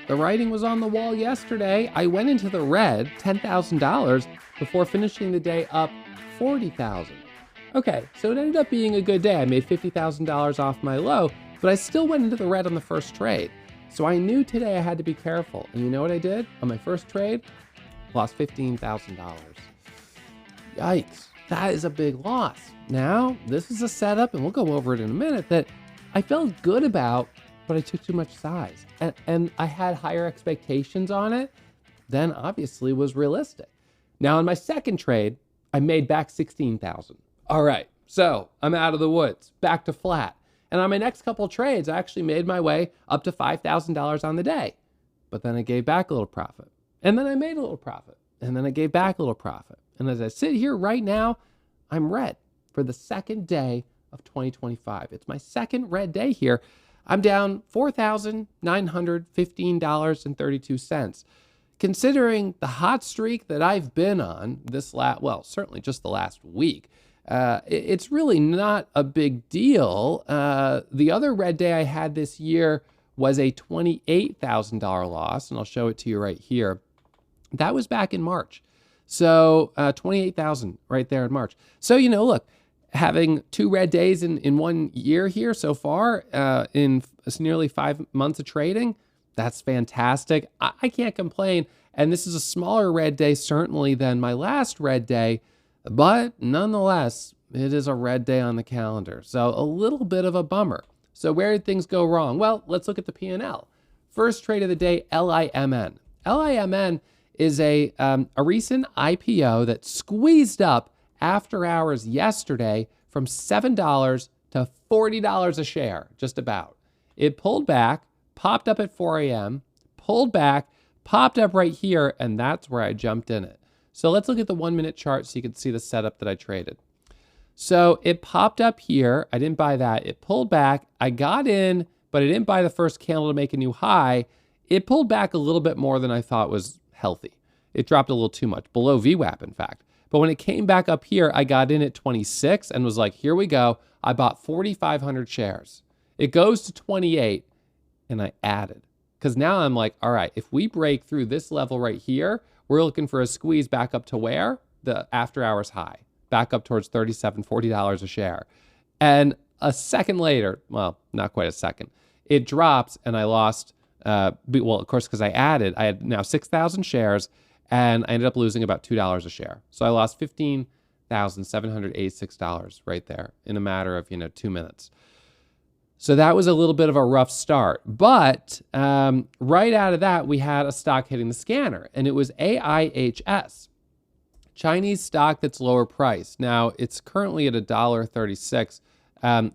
The writing was on the wall yesterday. I went into the red, $10,000, before finishing the day up $40,000. Okay, so it ended up being a good day. I made $50,000 off my low, but I still went into the red on the first trade. So I knew today I had to be careful. And you know what I did? On my first trade, lost $15,000. Yikes, that is a big loss. Now, this is a setup, and we'll go over it in a minute, that I felt good about, but I took too much size. And I had higher expectations on it than obviously was realistic. Now, in my second trade, I made back $16,000. All right, so I'm out of the woods, back to flat. And on my next couple of trades, I actually made my way up to $5,000 on the day. But then I gave back a little profit. And then I made a little profit. And then I gave back a little profit. And as I sit here right now, I'm red for the second day of 2025. It's my second red day here. I'm down $4,915.32. Considering the hot streak that I've been on certainly just the last week, it's really not a big deal. The other red day I had this year was a $28,000 loss, and I'll show it to you right here. That was back in March. So 28,000 right there in March. So, look, having two red days in 1 year here so far, in nearly 5 months of trading, that's fantastic. I can't complain. And this is a smaller red day, certainly, than my last red day. But nonetheless, it is a red day on the calendar. So a little bit of a bummer. So where did things go wrong? Well, let's look at the P&L. First trade of the day, LIMN. LIMN is a recent IPO that squeezed up after hours yesterday from $7 to $40 a share, just about. It pulled back, popped up at 4 a.m., pulled back, popped up right here, and that's where I jumped in it. So let's look at the 1 minute chart so you can see the setup that I traded. So it popped up here. I didn't buy that. It pulled back. I got in, but I didn't buy the first candle to make a new high. It pulled back a little bit more than I thought was healthy. It dropped a little too much, below VWAP, in fact. But when it came back up here, I got in at 26 and was like, here we go. I bought 4,500 shares. It goes to 28, and I added. Because now I'm like, all right, if we break through this level right here, we're looking for a squeeze back up to where? The after hours high, back up towards $37, $40 a share. And a second later, well, not quite a second, it drops and I lost, of course, because I had now 6,000 shares and I ended up losing about $2 a share. So I lost $15,786 right there in a matter of, 2 minutes. So that was a little bit of a rough start. But right out of that, we had a stock hitting the scanner, and it was AIHS, Chinese stock that's lower priced. Now, it's currently at $1.36.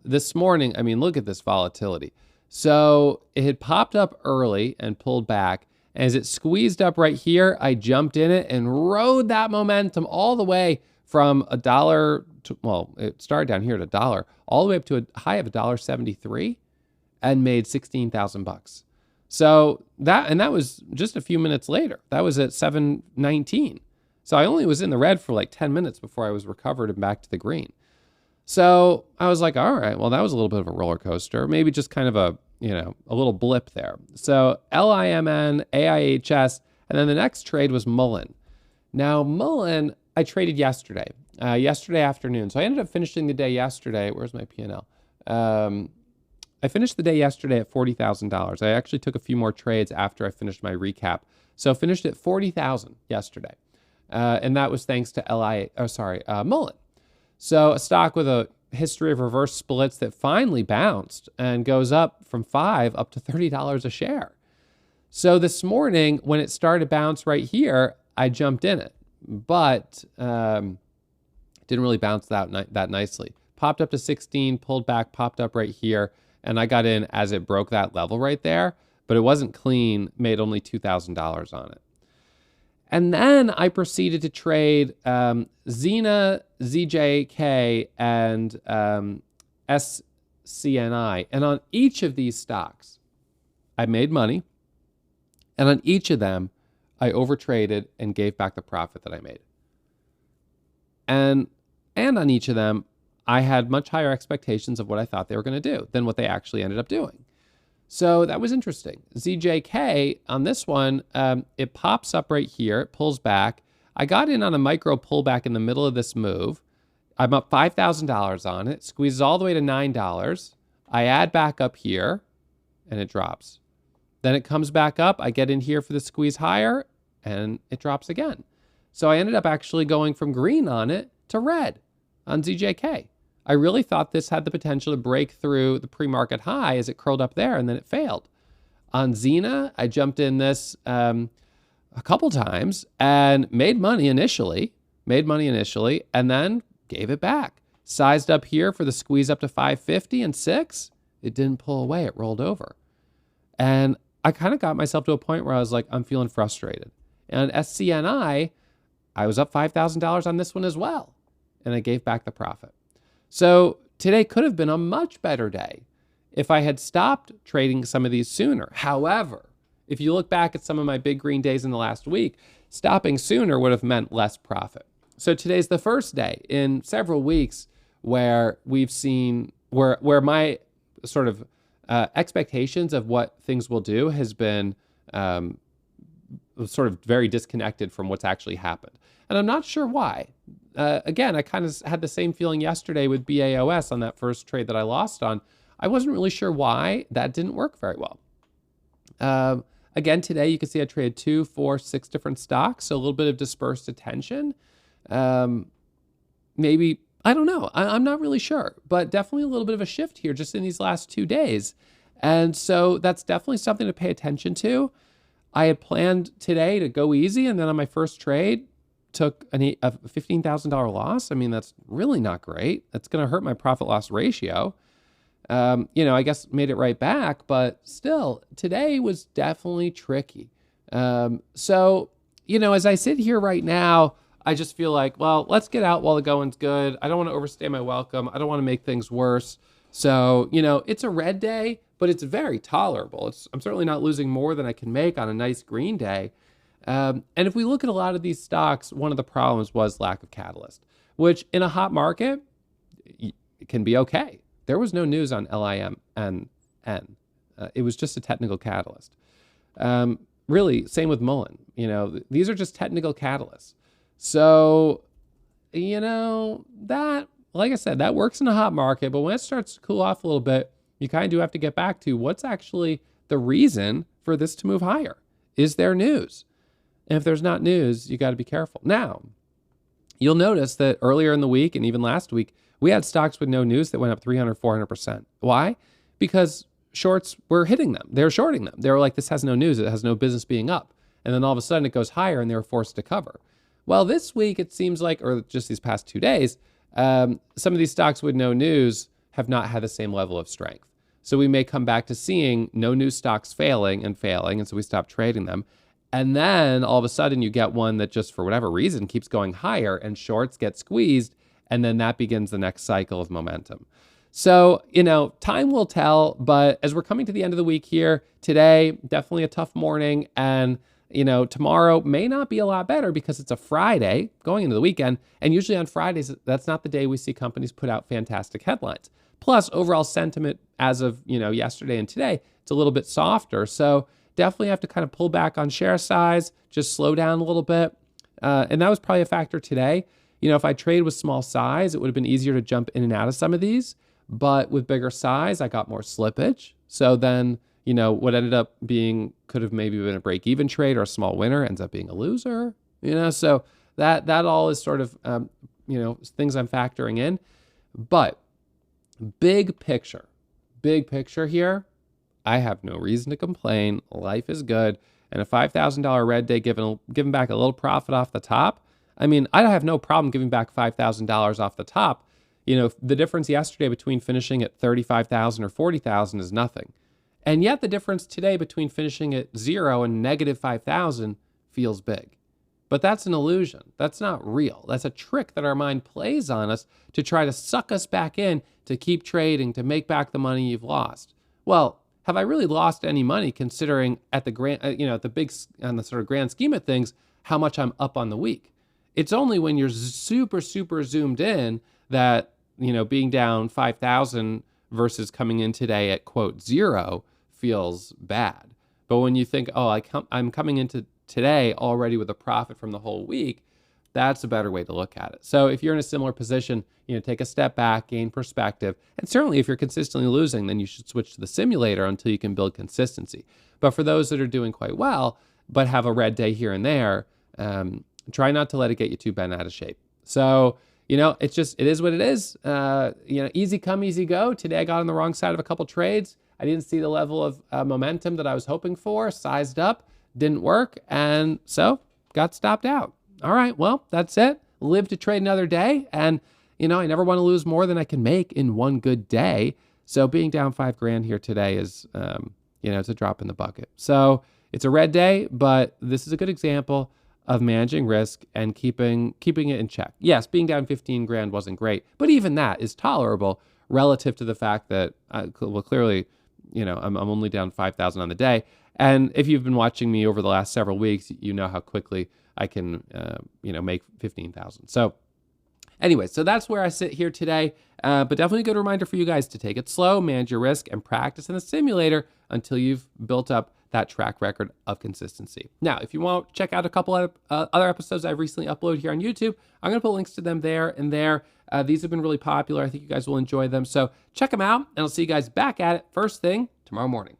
This morning, look at this volatility. So it had popped up early and pulled back. As it squeezed up right here, I jumped in it and rode that momentum all the way from $1 to, it started down here at $1, all the way up to a high of $1.73 and made $16,000. So that was just a few minutes later. That was at 7:19. So I only was in the red for like 10 minutes before I was recovered and back to the green. So I was like, all right, well, that was a little bit of a roller coaster, maybe just kind of a little blip there. So LIMN, AIHS, and then the next trade was Mullen. Now, Mullen, I traded yesterday afternoon. So I ended up finishing the day yesterday. Where's my P&L? I finished the day yesterday at $40,000. I actually took a few more trades after I finished my recap. So finished at $40,000 yesterday. And that was thanks to Mullen. So a stock with a history of reverse splits that finally bounced and goes up from $5 up to $30 a share. So this morning, when it started to bounce right here, I jumped in it, but didn't really bounce that nicely. Popped up to 16, pulled back, popped up right here, and I got in as it broke that level right there, but it wasn't clean, made only $2,000 on it. And then I proceeded to trade Xena, ZJK, and SCNI. And on each of these stocks, I made money. And on each of them, I overtraded and gave back the profit that I made. And on each of them, I had much higher expectations of what I thought they were going to do than what they actually ended up doing. So that was interesting. ZJK on this one, it pops up right here. It pulls back. I got in on a micro pullback in the middle of this move. I'm up $5,000 on it. Squeezes all the way to $9. I add back up here, and it drops. Then it comes back up. I get in here for the squeeze higher, and it drops again. So I ended up actually going from green on it to red on ZJK. I really thought this had the potential to break through the pre-market high as it curled up there, and then it failed. On Xena, I jumped in this a couple times and made money initially, and then gave it back. Sized up here for the squeeze up to 550 and 6. It didn't pull away. It rolled over. And I kind of got myself to a point where I was like, I'm feeling frustrated. And SCNI, I was up $5,000 on this one as well. And I gave back the profit. So today could have been a much better day if I had stopped trading some of these sooner. However, if you look back at some of my big green days in the last week, stopping sooner would have meant less profit. So today's the first day in several weeks where we've seen, where my sort of expectations of what things will do has been sort of very disconnected from what's actually happened. And I'm not sure why. Again, I kind of had the same feeling yesterday with BAOS on that first trade that I lost on. I wasn't really sure why that didn't work very well. Again, today you can see I traded 2, 4, 6 different stocks, so a little bit of dispersed attention. Maybe, I don't know. I'm not really sure, but definitely a little bit of a shift here just in these last 2 days. And so that's definitely something to pay attention to. I had planned today to go easy, and then on my first trade, took a $15,000 loss. I mean, that's really not great. That's going to hurt my profit loss ratio. I guess made it right back, but still, today was definitely tricky. So, as I sit here right now, I just feel like, well, let's get out while the going's good. I don't want to overstay my welcome. I don't want to make things worse. So, it's a red day, but it's very tolerable. I'm certainly not losing more than I can make on a nice green day. And if we look at a lot of these stocks, one of the problems was lack of catalyst, which in a hot market, it can be okay. There was no news on LIMN. It was just a technical catalyst. Really, same with Mullen. These are just technical catalysts. So, that, like I said, that works in a hot market. But when it starts to cool off a little bit, you kind of do have to get back to what's actually the reason for this to move higher. Is there news? And if there's not news, you got to be careful. Now, you'll notice that earlier in the week and even last week, we had stocks with no news that went up 300, 400%. Why? Because shorts were hitting them. They were shorting them. They were like, this has no news. It has no business being up. And then all of a sudden it goes higher and they were forced to cover. Well, this week it seems like, or just these past 2 days, some of these stocks with no news have not had the same level of strength. So we may come back to seeing no news stocks failing, and so we stop trading them. And then all of a sudden you get one that just for whatever reason keeps going higher and shorts get squeezed. And then that begins the next cycle of momentum. So, time will tell. But as we're coming to the end of the week here, today, definitely a tough morning. And, tomorrow may not be a lot better because it's a Friday going into the weekend. And usually on Fridays, that's not the day we see companies put out fantastic headlines. Plus, overall sentiment as of, yesterday and today, it's a little bit softer. So definitely have to kind of pull back on share size, just slow down a little bit. And that was probably a factor today. If I trade with small size, it would have been easier to jump in and out of some of these. But with bigger size, I got more slippage. So then, what ended up being, could have maybe been a break-even trade or a small winner ends up being a loser. So that all is sort of, things I'm factoring in. But big picture here, I have no reason to complain. Life is good. And a $5,000 red day giving back a little profit off the top. I mean, I have no problem giving back $5,000 off the top. The difference yesterday between finishing at $35,000 or $40,000 is nothing. And yet the difference today between finishing at 0 and negative $5,000 feels big. But that's an illusion. That's not real. That's a trick that our mind plays on us to try to suck us back in to keep trading, to make back the money you've lost. Well, have I really lost any money considering at the on the sort of grand scheme of things, how much I'm up on the week? It's only when you're super, super zoomed in that, being down 5,000 versus coming in today at quote 0 feels bad. But when you think, oh, I'm coming into today already with a profit from the whole week, that's a better way to look at it. So if you're in a similar position, take a step back, gain perspective. And certainly if you're consistently losing, then you should switch to the simulator until you can build consistency. But for those that are doing quite well, but have a red day here and there, try not to let it get you too bent out of shape. So, it is what it is. Easy come, easy go. Today I got on the wrong side of a couple trades. I didn't see the level of momentum that I was hoping for, sized up, didn't work, and so got stopped out. All right, well, that's it. Live to trade another day. And, I never want to lose more than I can make in one good day. So being down $5,000 here today is, it's a drop in the bucket. So it's a red day, but this is a good example of managing risk and keeping it in check. Yes, being down $15,000 wasn't great, but even that is tolerable relative to the fact that, clearly, I'm only down 5,000 on the day. And if you've been watching me over the last several weeks, you know how quickly I can, make 15,000. So anyway, so that's where I sit here today. But definitely a good reminder for you guys to take it slow, manage your risk, and practice in the simulator until you've built up that track record of consistency. Now, if you want to check out a couple of other episodes I've recently uploaded here on YouTube, I'm going to put links to them there and there. These have been really popular. I think you guys will enjoy them. So check them out, and I'll see you guys back at it first thing tomorrow morning.